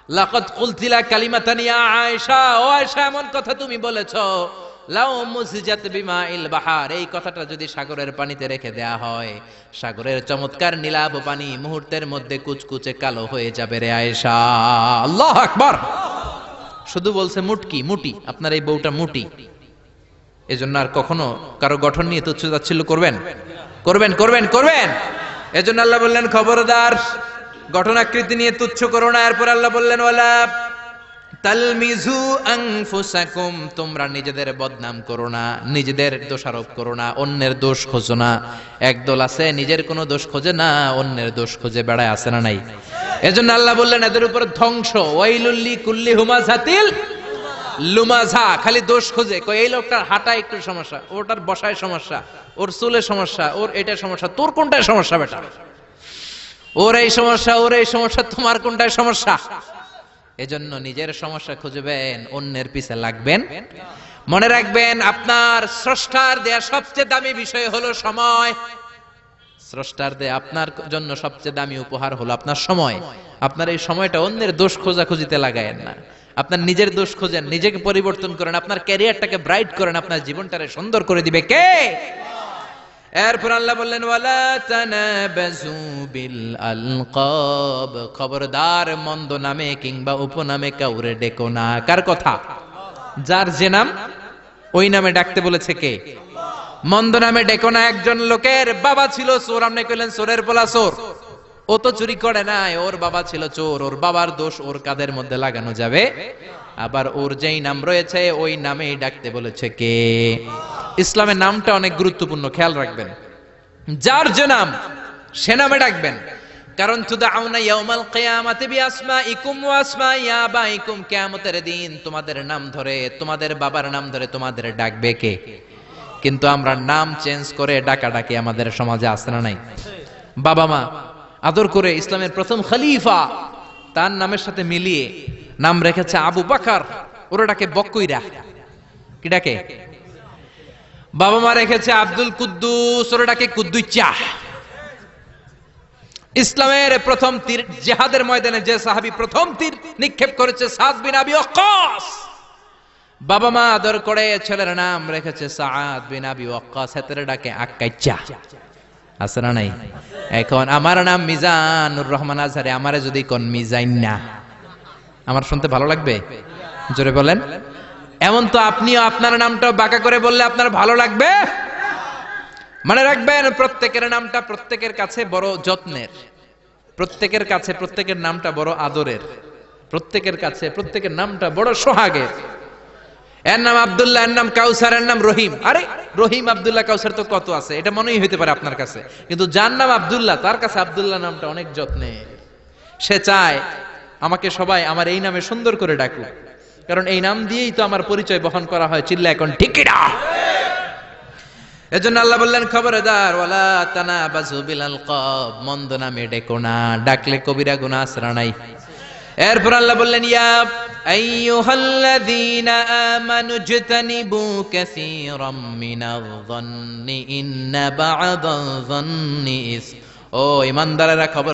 লাকাদ কুলতিলা কালিমাতান ইয়া আয়েশা, ও আয়েশা এমন কথা তুমি বলেছো, লাউ মুসিজাত বিমাইল বাহার, এই কথাটা যদি সাগরের পানিতে রেখে দেয়া হয়, সাগরের চমৎকার নীলাভ পানি মুহূর্তের মধ্যে কুচকুচে কালো হয়ে যাবে রে আয়েশা। আল্লাহু আকবার। শুধু বলছে মুটকি, মুটি, আপনার এই বউটা মুটি। এজন্য আর কখনো কারো গঠন নিয়ে তুচ্ছ তাচ্ছিল্য করবেন করবেন করবেন করবেন এজন্য আল্লাহ বললেন খবরদার, গঠনাকৃতি নিয়ে তুচ্ছ করো না। এরপর আল্লাহ বললেন ওয়ালা তালমিজু আনফুসাকুম, তোমরা নিজেদের বদনাম করো না, নিজেদের দোষারোপ করো না, অন্যের দোষ খোঁজো না। একদল আছে নিজের কোনো দোষ খোঁজে না, অন্যের দোষ খুঁজে বেড়ায়, আছে না নাই? এজন্য আল্লাহ বললেন এদের উপর ধ্বংস। ওয়াইলুল লিকুল্লি হুমাযাতিল লুমাযা, খালি দোষ খোঁজে। কই এই লোকটার হাঁটায় একটু সমস্যা, ওটার বসায় সমস্যা, ওর চুলের সমস্যা, ওর এটা সমস্যা, তোর কোনটায় সমস্যা বেটা? ওর এই সমস্যা, ওর এই সমস্যা, তোমার কোনটায় সমস্যা? এজন্য নিজের সমস্যা খুঁজবেন, অন্যের পিছে লাগবেন। মনে রাখবেন আপনার স্রষ্টার দেয়া সবচেয়ে দামি বিষয় হলো সময়। স্রষ্টার দেয়া আপনার জন্য সবচেয়ে দামি উপহার হলো আপনার সময়। আপনার এই সময়টা অন্যের দোষ খোঁজাখুঁজিতে লাগায়েন না, আপনার নিজের দোষ খোঁজেন, নিজেকে পরিবর্তন করেন, আপনার ক্যারিয়ারটাকে ব্রাইট করেন, আপনার জীবনটাকে সুন্দর করে দিবে কে? এরপর আল্লাহ বললেন ওয়ালা তানাবাজু বিল আলকাব, খবরদার মন্দ নামে কিংবা উপনামে কাউরে ডেকো না। কার কথা? যার যে নাম ওই নামে ডাকতে বলেছে কে? মন্দ নামে ডেকো না। একজন লোকের বাবা ছিল চোর, আপনি কইলেন চোরের পোলা চোর, ও তো চুরি করে নাই, ওর বাবা ছিল চোর, ওর বাবার দোষ ওর কাঁধের মধ্যে লাগানো যাবে? আবার ওর যেই নাম রয়েছে ওই নামেই ডাকতে বলেছে কে? ইসলামের নামটা অনেক গুরুত্বপূর্ণ, খেয়াল রাখবেন। যার যে নাম সে নামে ডাকবেন। কারণ তুদাউনা ইয়াউমাল কিয়ামাতি বিআসমাইকুম ওয়া আসমাই আবাইকুম, কিয়ামতের দিন তোমাদের নাম ধরে, তোমাদের বাবার নাম ধরে তোমাদের ডাকবে কে? কিন্তু আমরা নাম চেঞ্জ করে ডাকাডাকি আমাদের সমাজে আছে না নাই? বাবা মা আদর করে ইসলামের প্রথম খলিফা তার নামের সাথে মিলিয়ে নাম রেখেছে আবু বকর, ওরা ডাকে বক্কইরা। কি ডাকে? বাবা মা রেখেছে আব্দুল কুদ্দুস, ওরা ডাকে কুদ্দুইচা। ইসলামের প্রথম তীর জিহাদের ময়দানে যে সাহাবী প্রথম তীর নিক্ষেপ করেছে সাদ বিন আবি ওয়াক্কাস, বাবা মা আদর করে ছেলের নাম রেখেছে সাদ বিন আবি ওয়াক্কাস, এতরে ডাকে আক্কাইচা। আছে না নাই? এখন আমার নাম মিজানুর রহমান আজহারি, আমারে যদি কোন মিজাইন্না, আমার শুনতে ভালো লাগবে? জোরে বলেন। এমন তো আপনিও আপনার নামটা বাঁকা করে বললে আপনার ভালো লাগবে? মনে রাখবেন প্রত্যেকের নামটা প্রত্যেকের কাছে বড় যত্নের, প্রত্যেকের কাছে প্রত্যেকের নামটা বড় আদরের, প্রত্যেকের কাছে প্রত্যেকের নামটা বড় সোহাগের। এর নাম আব্দুল্লাহ, এর নাম কাউসার, এর নাম রহিম। আরে রহিম আব্দুল্লাহ কাউসার তো কত আছে, এটা মনেই হইতে পারে আপনার কাছে, কিন্তু যার নাম আব্দুল্লাহ তার কাছে আব্দুল্লাহ নামটা অনেক যত্নের। সে চায় আমাকে সবাই আমার এই নামে সুন্দর করে ডাকুক, কারণ এই নাম দিয়েই তো আমার পরিচয় বহন করা হয়। চিল্লা এখন ঠিক কিনা? এজন্য আল্লাহ বললেন খবরদার ওয়ালা তানাবাজু বিল আলকাব, মন্দ নামে ডেকো না, ডাকলে কবিরা গুনাহ আসরা নাই। এরপর আল্লাহ বললেন ইয়া আইয়ুহাল্লাযীনা আমানু জতানিবু কাসীরাম মিনায-যন্নি ইন্না বা'দায-যন্নি ইস, ও ঈমানদারেরা খবর